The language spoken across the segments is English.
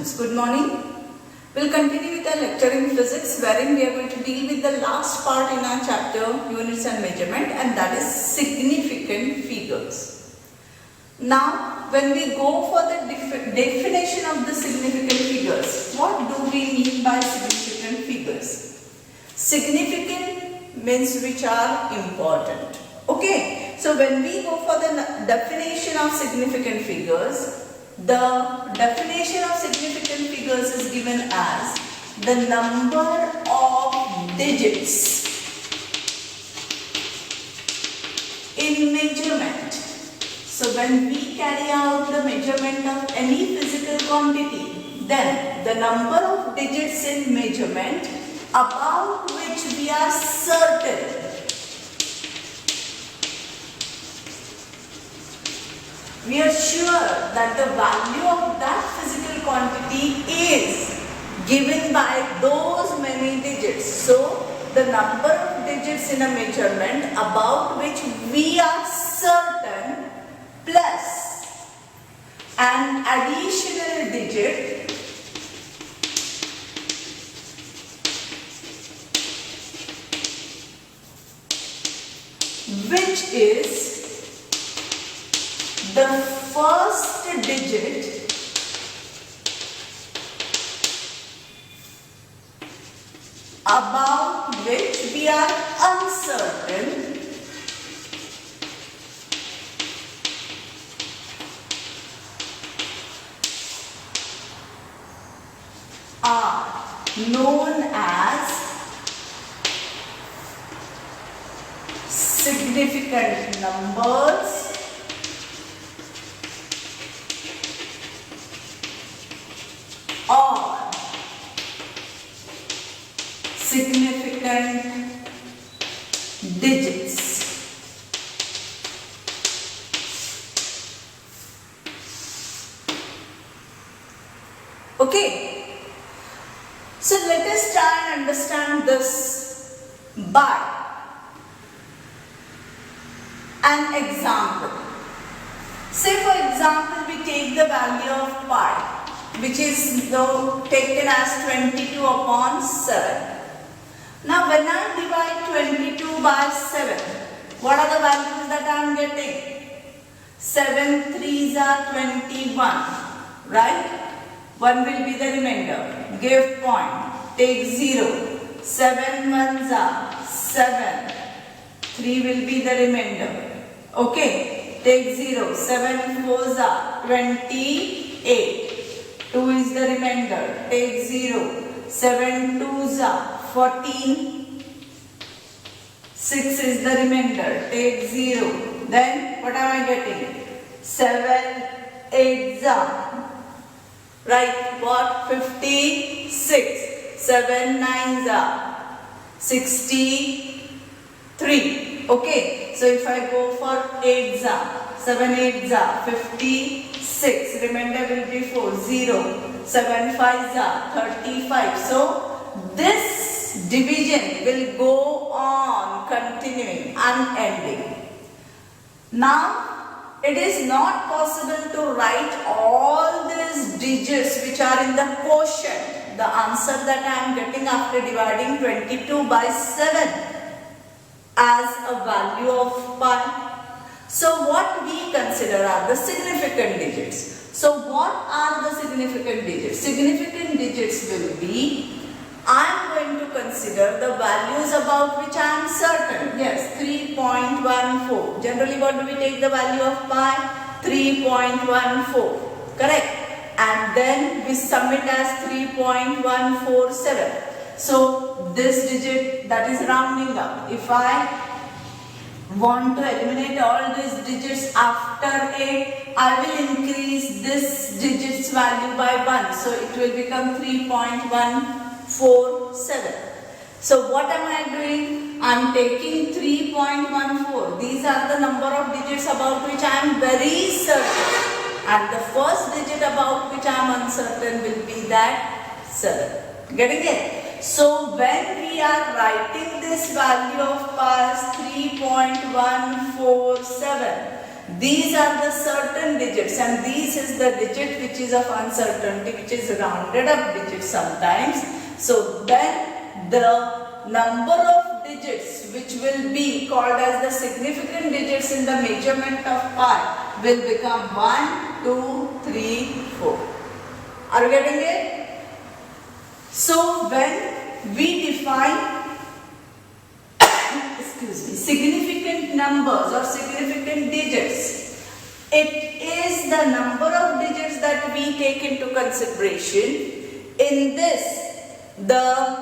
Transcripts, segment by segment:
students, good morning. We'll continue with our lecture in physics wherein we are going to deal with the last part in our chapter units and measurement, and that is significant figures. Now when we go for the definition of the significant figures, what do we mean by significant figures? Significant means which are important. Okay, so when we go for the definition of significant figures, the definition of significant figures is given as the number of digits in measurement. So when we carry out the measurement of any physical quantity, then the number of digits in measurement about which we are certain we are sure that the value of that physical quantity is given by those many digits. So, the number of digits in a measurement about which we are certain plus an additional digit which is the first digit about which we are uncertain are known as significant numbers or significant digits. Okay, so let us try and understand this by an example. Say for example we take the value of pi, which is now taken as 22 upon 7. Now when I divide 22 by 7, what are the values that I am getting? 7 3s are 21, right? 1 will be the remainder. Give point. Take 0. 7 1s are 7. 3 will be the remainder. Okay. Take 0. 7 4s are 28. 2 is the remainder. Take 0. 7 2s are 14. 6 is the remainder. Take 0. Then what am I getting? 7 8s are. Right, what? 56. 7 9s are 63. Okay, so if I go for 8s are 7 8s are 56. Remainder will be 4. 0. 7 5s are 35. So this division will go on continuing, unending. Now it is not possible to write all these digits which are in the quotient, the answer that I am getting after dividing 22 by 7 as a value of pi. So what we consider are the significant digits. So what are the significant digits? Significant digits will be, I am going to consider the values about which I am certain. Yes, 3.14. Generally what do we take the value of pi? 3.14. Correct. And then we sum it as 3.147. So this digit, that is rounding up. If I want to eliminate all these digits after 8, I will increase this digit's value by 1. So it will become 3.147. So what am I doing? I am taking 3.14. These are the number of digits about which I am very certain. And the first digit about which I am uncertain will be that 7. Getting it? So when we are writing this value of pi as 3.147, These are the certain digits, and this is the digit which is of uncertainty, which is rounded up digit sometimes. So then the number of digits which will be called as the significant digits in the measurement of pi will become 1, 2, 3, 4. Are you getting it? So when we define significant numbers or significant digits, it is the number of digits that we take into consideration. In this, the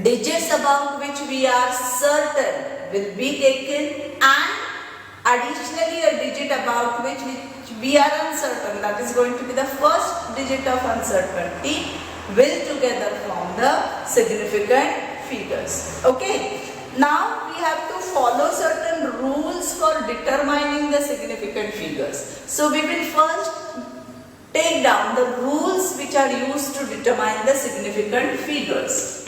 digits about which we are certain will be taken, and additionally a digit about which we are uncertain, that is going to be the first digit of uncertainty, will together form the significant figures. Okay. Now we have to follow certain rules for determining the significant figures. So we will first take down the rules which are used to determine the significant figures.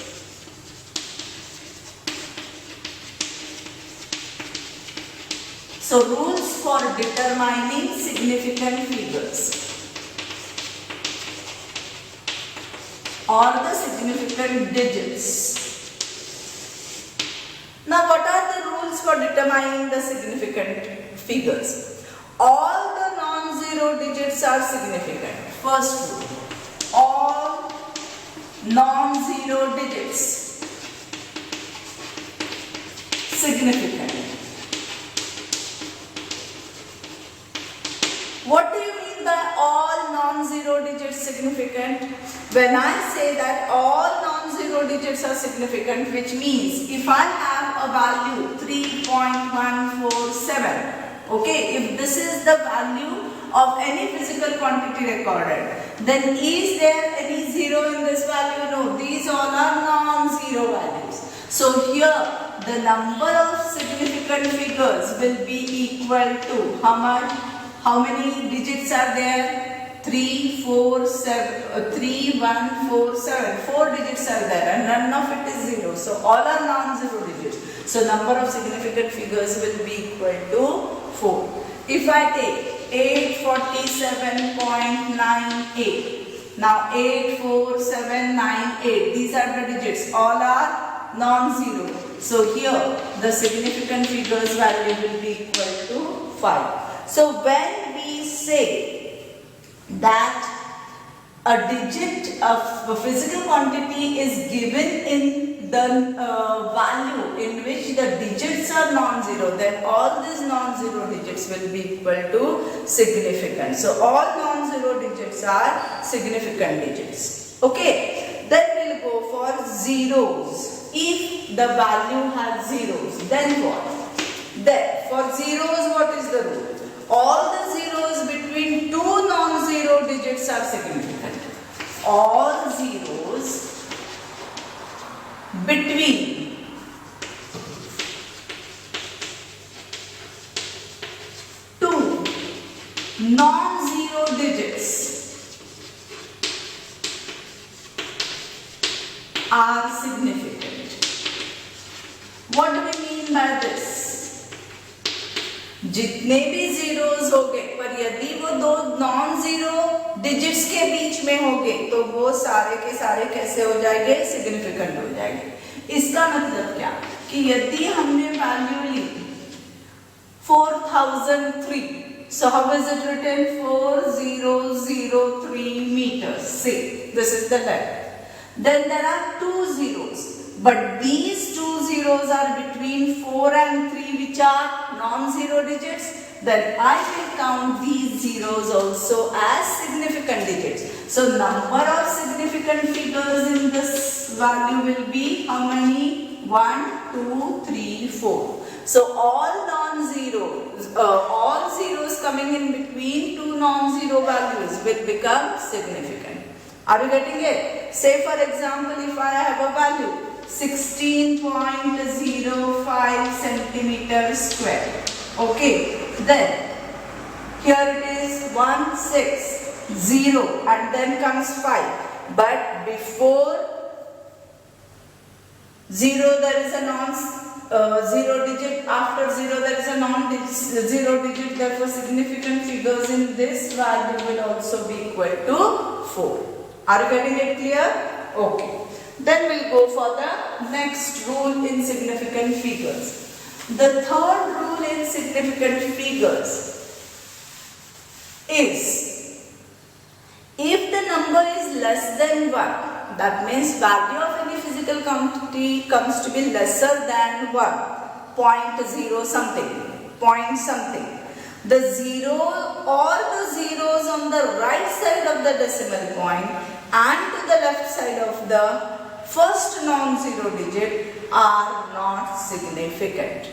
So rules for determining significant figures or the significant digits. Now, what are the rules for determining the significant figures? All the non-zero digits are significant. First rule, all non-zero digits significant. What do you mean by all non-zero digits significant? When I say that all non-zero digits are significant, which means if I have a value 3.147, okay, if this is the value of any physical quantity recorded, then is there any zero in this value? No, these all are non-zero values. So here the number of significant figures will be equal to how much? How many digits are there? 3, 4, 7, 3, 1, 4, 7. 4 digits are there and none of it is 0. So all are non-zero digits. So number of significant figures will be equal to 4. If I take 847.98. Now 84798. These are the digits. All are non-zero. So here the significant figures value will be equal to 5. So when we say that a digit of a physical quantity is given in the value in which the digits are non-zero, then all these non-zero digits will be equal to significant. So all non-zero digits are significant digits. Okay, then we'll go for zeros. If the value has zeros, then what? Then for zeros, what is the rule? All the zeros between two non-zero digits are significant. All zeros between two non-zero digits are significant. What do we mean by this? जितने भी zeros होंगे, पर यदि वो दो non zero digits के बीच में होंगे तो वो सारे के सारे कैसे हो जाएंगे? सिग्निफिकेंट हो जाएंगे. इसका मतलब क्या कि यदि हमने value Lee 4003, so how is it written? 4003 meters. See, this is the length. Then there are two zeros, but these two zeros are between 4 and 3, which are non-zero digits. Then I will count these zeros also as significant digits. So number of significant figures in this value will be how many? 1, 2, 3, 4. So all non-zeros, all zeros coming in between two non-zero values will become significant. Are you getting it? Say for example, if I have a value 16.05 centimeters square. Okay, then here it is 160 and then comes 5. But before 0 there is a zero digit, after zero there is a non-zero digit, therefore significant figures in this value will also be equal to 4. Are you getting it clear? Okay. Then we'll go for the next rule in significant figures. The third rule in significant figures is, if the number is less than 1, that means value of any physical quantity comes to be lesser than 1, 0.0 something, point something. The zero or the zeros on the right side of the decimal point and to the left side of the first non-zero digit are not significant.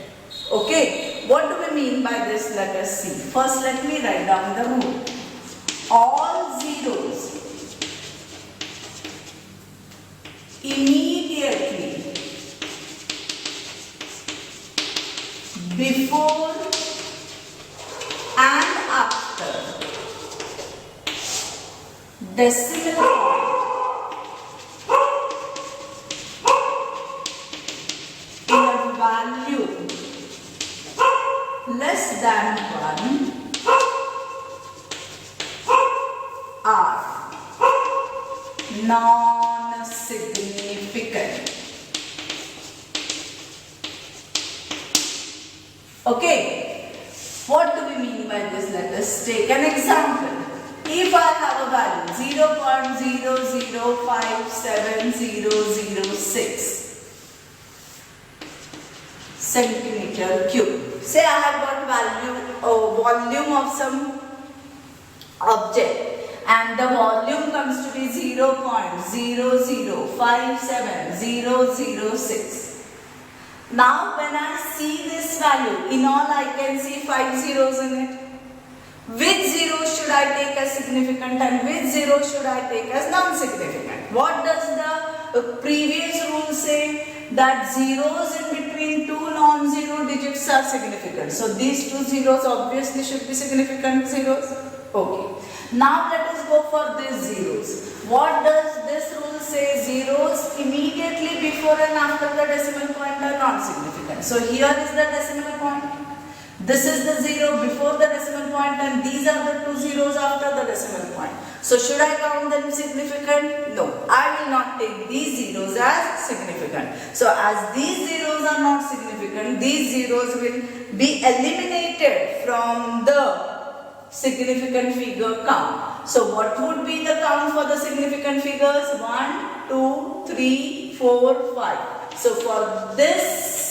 Okay, what do we mean by this? Let us see. First, let me write down the rule. All zeros immediately before and after decimal point in a value less than 1 are non-significant. Okay, what do we mean by this? Let us take an example. If I have a value 0.00570006 centimeter cube. Say I have got volume of some object and the volume comes to be 0.0057006. Now when I see this value, in all I can see 5 zeros in it. Which zero should I take as significant and which zero should I take as non-significant? What does the previous rule say? That zeros in between two non-zero digits are significant. So these two zeros obviously should be significant zeros. Okay. Now let us go for these zeros. What does this rule say? Zeros immediately before and after the decimal point are not significant. So here is the decimal point. This is the zero before the decimal point and these are the two zeros after the decimal point. So should I count them significant? No, I will not take these zeros as significant. So as these zeros are not significant, these zeros will be eliminated from the significant figure count. So what would be the count for the significant figures? 1, 2, 3, 4, 5. So for this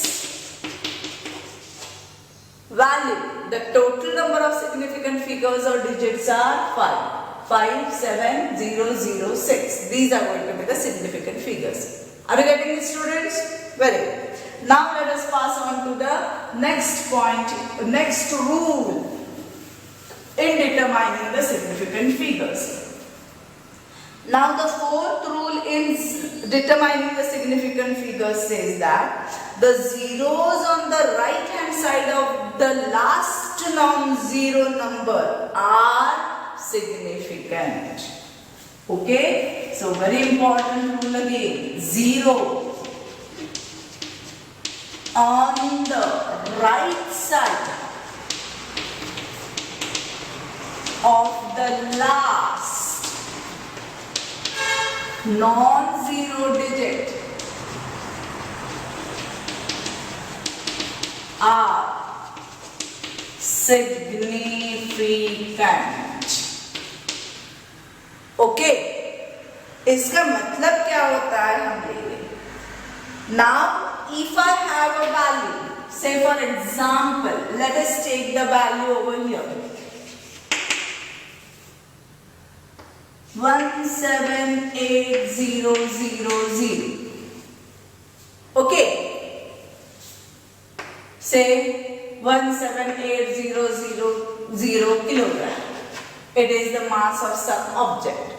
value, the total number of significant figures or digits are 5. 57006. These are going to be the significant figures. Are you getting it, students? Very good. Now let us pass on to the next point, next rule in determining the significant figures. Now the fourth rule in determining the significant figures says that the zeros on the right hand side of the last non-zero number are significant. Okay, so very important rule again. 0 on the right side of the last non-zero digit are significant. Okay, इसका मतलब क्या होता है हम देखेंगे. Now if I have a value, say for example, let us take the value over here 178000. Okay, say 17800 kilogram. It is the mass of some object.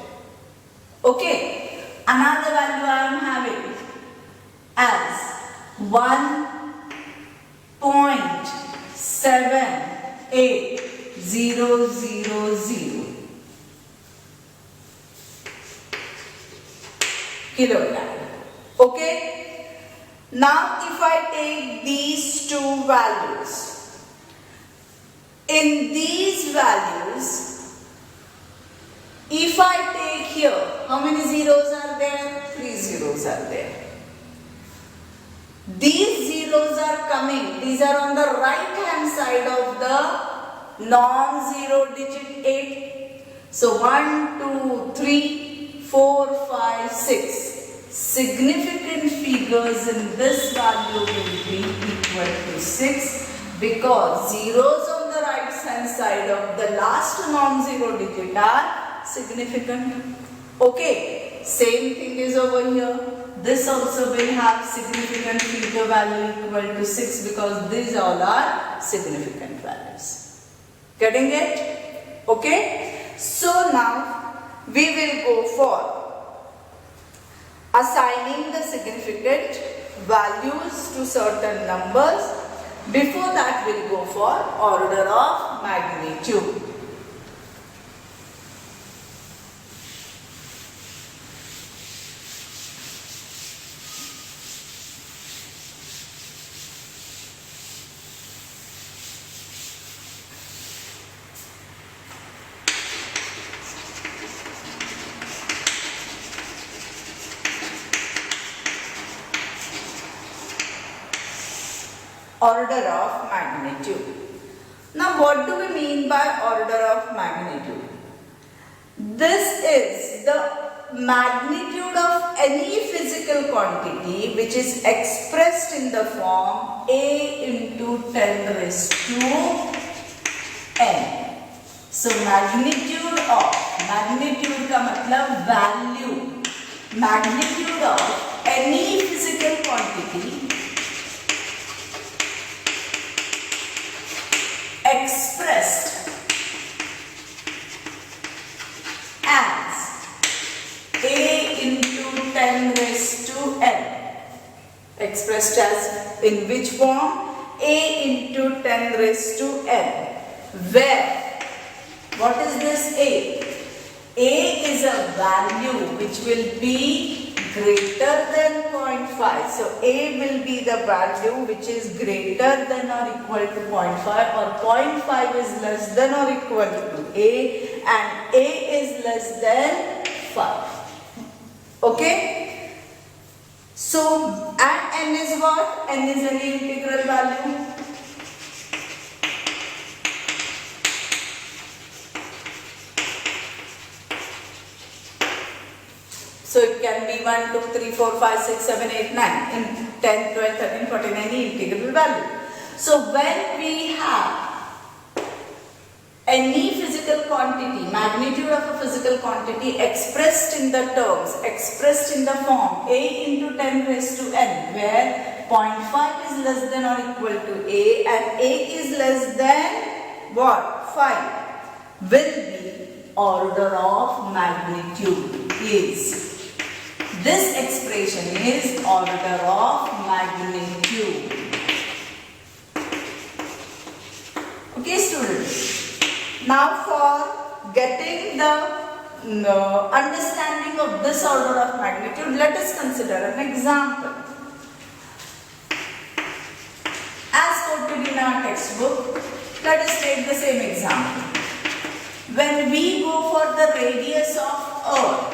Okay, another value I am having as 1.78000 kilogram. Okay, Now if I take these two values, in these values, if I take here, how many zeros are there? 3 zeros are there. These zeros are coming, these are on the right hand side of the non-zero digit 8. So 1, 2, 3, 4, 5, 6. Significant figures in this value will be equal to 6 because zeros on the right hand side of the last non-zero digit are significant. Okay, same thing is over here. This also will have significant figure value equal to 6 because these all are significant values. Getting it? Okay. So now we will go for assigning the significant values to certain numbers. Before that, we'll go for order of magnitude. Order of magnitude. Now what do we mean by order of magnitude? This is the magnitude of any physical quantity which is expressed in the form A into 10 raised to n. So magnitude का मतलब value, magnitude of any physical quantity expressed as A into 10 raised to n. Expressed as in which form? A into 10 raised to n. Where? What is this A? A is a value which will be greater than 0.5. So A will be the value which is greater than or equal to 0.5 or 0.5 is less than or equal to A and A is less than 5. Okay? So and n is what? N is any integral value. So it can be 1, 2, 3, 4, 5, 6, 7, 8, 9 in 10, 12, 13, 14, any integral value. So when we have any physical quantity, magnitude of a physical quantity expressed in the terms, expressed in the form A into 10 raised to n, where 0.5 is less than or equal to A and A is less than what? 5 will be order of magnitude is. This expression is order of magnitude. Okay, students. Now for getting the understanding of this order of magnitude, let us consider an example. As quoted in our textbook, let us take the same example. When we go for the radius of Earth,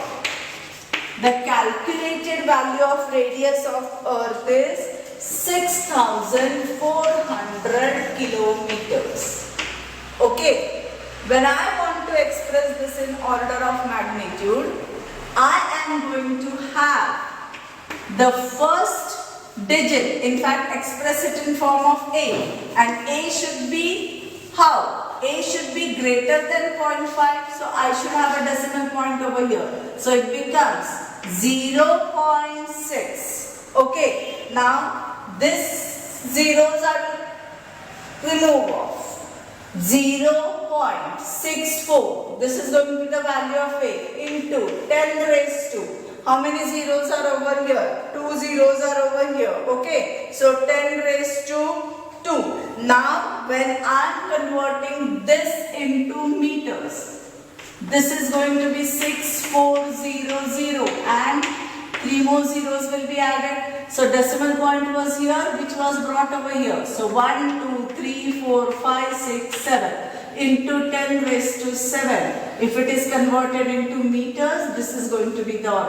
the calculated value of radius of Earth is 6,400 kilometers. Okay, when I want to express this in order of magnitude, I am going to have the first digit, in fact express it in form of A, and A should be how? A should be greater than 0.5, so I should have a decimal point over here. So it becomes 0.6. Okay, now this zeros are remove off. 0.64. This is going to be the value of A into 10 raised to. How many zeros are over here? 2 zeros are over here. Okay, so 10 raised to 2. Now when I am converting this into meters, this is going to be 6400 and 3 more zeros will be added. So decimal point was here, which was brought over here. So 1, 2, 3, 4, 5, 6, 7 into 10 raised to 7. If it is converted into meters, this is going to be the order.